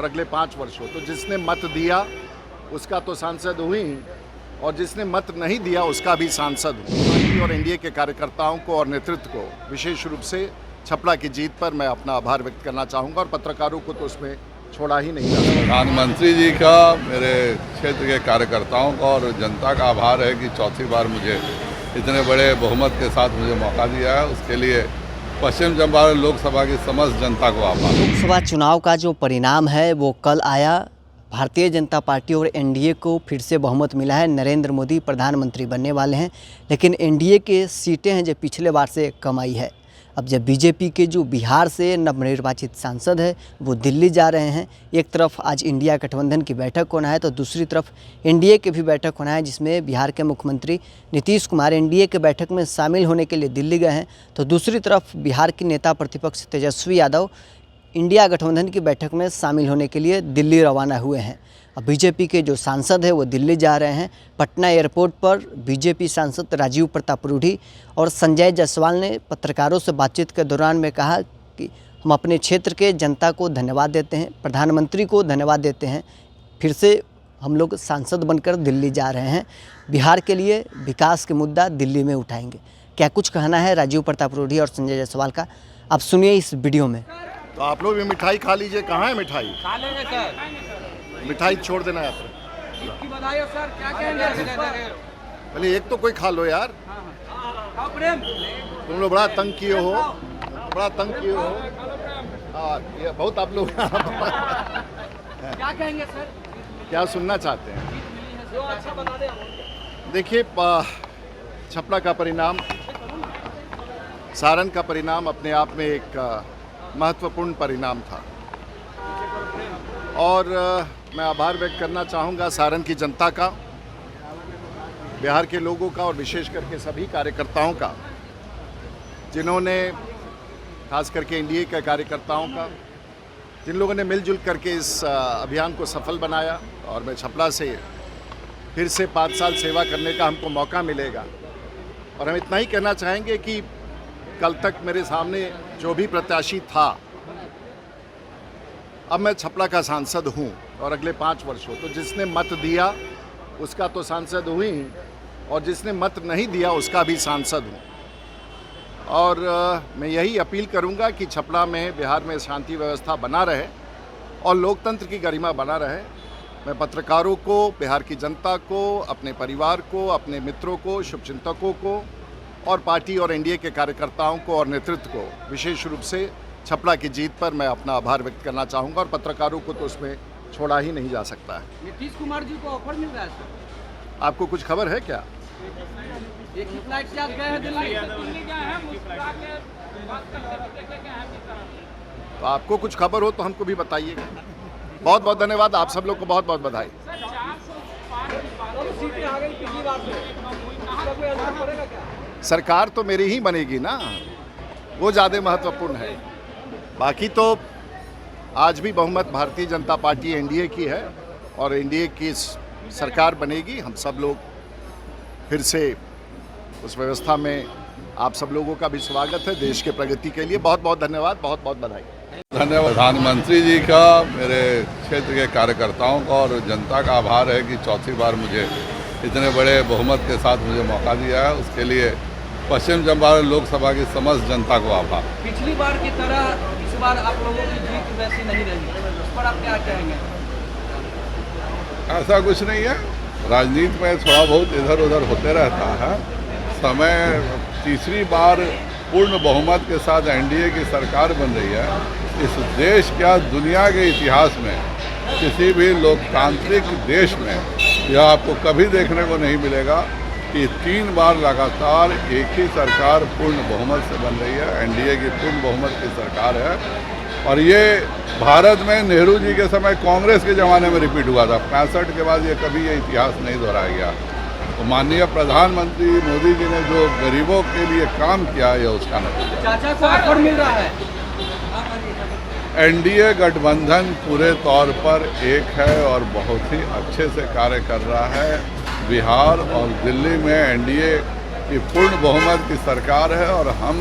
और अगले 5 वर्षों। तो जिसने मत दिया उसका तो सांसद हुई, और जिसने मत नहीं दिया उसका भी सांसद हूँ। पार्टी और एनडीए के कार्यकर्ताओं को और नेतृत्व को विशेष रूप से छपरा की जीत पर मैं अपना आभार व्यक्त करना चाहूँगा, और पत्रकारों को तो उसमें छोड़ा ही नहीं जाता। प्रधानमंत्री जी का, मेरे क्षेत्र के कार्यकर्ताओं का और जनता का आभार है कि चौथी बार मुझे इतने बड़े बहुमत के साथ मुझे मौका दिया है। उसके लिए पश्चिम चंपारण लोकसभा की समस्त जनता को आभार। लोकसभा चुनाव का जो परिणाम है वो कल आया। भारतीय जनता पार्टी और एनडीए को फिर से बहुमत मिला है। नरेंद्र मोदी प्रधानमंत्री बनने वाले हैं, लेकिन एनडीए के सीटें हैं जो पिछले बार से कम आई है। अब जब बीजेपी के जो बिहार से नवनिर्वाचित सांसद है वो दिल्ली जा रहे हैं, एक तरफ आज इंडिया गठबंधन की बैठक होना है तो दूसरी तरफ एनडीए की भी बैठक होना है, जिसमें बिहार के मुख्यमंत्री नीतीश कुमार एनडीए के बैठक में शामिल होने के लिए दिल्ली गए हैं। तो दूसरी तरफ बिहार के नेता प्रतिपक्ष तेजस्वी यादव इंडिया गठबंधन की बैठक में शामिल होने के लिए दिल्ली रवाना हुए हैं। अब बीजेपी के जो सांसद हैं वो दिल्ली जा रहे हैं। पटना एयरपोर्ट पर बीजेपी सांसद राजीव प्रताप रूढ़ी और संजय जायसवाल ने पत्रकारों से बातचीत के दौरान में कहा कि हम अपने क्षेत्र के जनता को धन्यवाद देते हैं, प्रधानमंत्री को धन्यवाद देते हैं, फिर से हम लोग सांसद बनकर दिल्ली जा रहे हैं, बिहार के लिए विकास के मुद्दा दिल्ली में उठाएंगे। क्या कुछ कहना है राजीव प्रताप रूढ़ी और संजय जायसवाल का, आप सुनिए इस वीडियो में। तो आप लोग भी मिठाई खा लीजिए। कहाँ है मिठाई? खा लेंगे सर। मिठाई छोड़ देना है आप। की बधाई हो सर, क्या कहेंगे? पहले एक तो कोई खा लो यार। हाँ प्रेम, तुम लोग बड़ा तंग किए हो, बड़ा तंग किए हो। हाँ, ये बहुत आप लोग क्या कहेंगे सर? क्या सुनना चाहते हैं? जो अच्छा बता दे। देखिए, छपरा का परिणाम, सारण का परिणाम अपने आप में एक महत्वपूर्ण परिणाम था, और मैं आभार व्यक्त करना चाहूँगा सारण की जनता का, बिहार के लोगों का, और विशेष करके सभी कार्यकर्ताओं का, जिन्होंने, खास करके एनडीए के कार्यकर्ताओं का, जिन लोगों ने मिलजुल करके इस अभियान को सफल बनाया। और मैं छपरा से फिर से 5 साल सेवा करने का हमको मौका मिलेगा, और हम इतना ही कहना चाहेंगे कि कल तक मेरे सामने जो भी प्रत्याशी था, अब मैं छपरा का सांसद हूँ, और अगले 5 वर्षों। तो जिसने मत दिया उसका तो सांसद हुई, और जिसने मत नहीं दिया उसका भी सांसद हूँ। और मैं यही अपील करूँगा कि छपरा में, बिहार में शांति व्यवस्था बना रहे और लोकतंत्र की गरिमा बना रहे। मैं पत्रकारों को, बिहार की जनता को, अपने परिवार को, अपने मित्रों को, शुभचिंतकों को, और पार्टी और एनडीए के कार्यकर्ताओं को और नेतृत्व को विशेष रूप से छपरा की जीत पर मैं अपना आभार व्यक्त करना चाहूँगा, और पत्रकारों को तो उसमें छोड़ा ही नहीं जा सकता है। नीतीश कुमार जी को ऑफर मिल रहा है सर। आपको कुछ खबर है क्या? एक ही फ्लाइट से आज गए हैं दिल्ली। तो आपको कुछ खबर हो तो हमको भी बताइएगा। बहुत बहुत धन्यवाद, आप सब लोग को बहुत बहुत बधाई। सीटें आ गई पिछली बार से, इसका कोई असर पड़ेगा क्या? सरकार तो मेरी ही बनेगी ना, वो ज़्यादा महत्वपूर्ण है। बाकी तो आज भी बहुमत भारतीय जनता पार्टी एनडीए की है, और एनडीए की सरकार बनेगी। हम सब लोग फिर से उस व्यवस्था में, आप सब लोगों का भी स्वागत है देश के प्रगति के लिए। बहुत बहुत धन्यवाद, बहुत बहुत बधाई। धन्यवाद। प्रधानमंत्री जी का, मेरे क्षेत्र के कार्यकर्ताओं का और जनता का आभार है कि चौथी बार मुझे इतने बड़े बहुमत के साथ मुझे मौका दिया है। उसके लिए पश्चिम चंपारण लोकसभा की समस्त जनता को आभार। पिछली बार की तरह इस बार आप लोगों की जीत वैसी नहीं रही, उस पर आप क्या कहेंगे? ऐसा कुछ नहीं है, राजनीति में थोड़ा बहुत इधर उधर होते रहता है। समय तीसरी बार पूर्ण बहुमत के साथ एनडीए की सरकार बन रही है। इस देश क्या, दुनिया के इतिहास में किसी भी लोकतांत्रिक देश में यह आपको कभी देखने को नहीं मिलेगा कि 3 बार लगातार एक ही सरकार पूर्ण बहुमत से बन रही है। एनडीए की पूर्ण बहुमत की सरकार है, और ये भारत में नेहरू जी के समय कांग्रेस के ज़माने में रिपीट हुआ था। 65 के बाद ये कभी ये इतिहास नहीं दोहराया गया। तो माननीय प्रधानमंत्री मोदी जी ने जो गरीबों के लिए काम किया है, उसका नतीजा। चाचा को ऑफर मिल रहा है। एनडीए गठबंधन पूरे तौर पर एक है और बहुत ही अच्छे से कार्य कर रहा है। बिहार और दिल्ली में एनडीए की पूर्ण बहुमत की सरकार है, और हम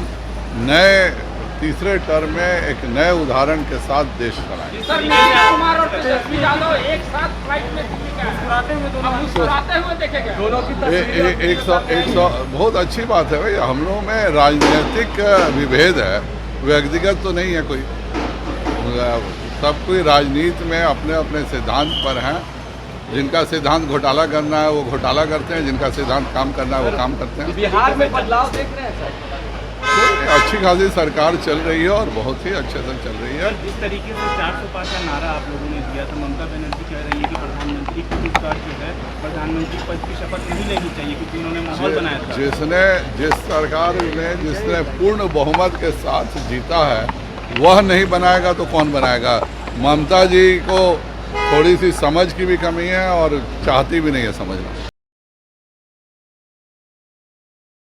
नए तीसरे टर्म में एक नए उदाहरण के साथ देश चलाएंगे। सर, नीतीश कुमार और तेजस्वी यादव एक साथ फ्लाइट में दिल्ली का मुस्कुराते हुए देखे गए। दोनों की एक सौ बहुत अच्छी बात है भाई। हम लोगों में राजनीतिक विभेद है, व्यक्तिगत तो नहीं है कोई। सब कोई राजनीति में अपने अपने सिद्धांत पर हैं। जिनका सिद्धांत घोटाला करना है वो घोटाला करते हैं, जिनका सिद्धांत काम करना है वो काम करते हैं। बिहार में बदलाव देख रहे हैं सर? अच्छी खासी सरकार चल रही है और बहुत ही अच्छे से चल रही है। जिस तरीके से 405 का नारा आप लोगों ने दिया था, ममता बनर्जी कह रही है कि प्रधानमंत्री की इस बार जो है प्रधानमंत्री पद की शपथ नहीं लेनी चाहिए क्योंकि उन्होंने माहौल बनाया था। जिस सरकार ने जिसने पूर्ण बहुमत के साथ जीता है वह नहीं बनाएगा तो कौन बनाएगा। ममता जी को थोड़ी सी समझ की भी कमी है और चाहती भी नहीं है समझना।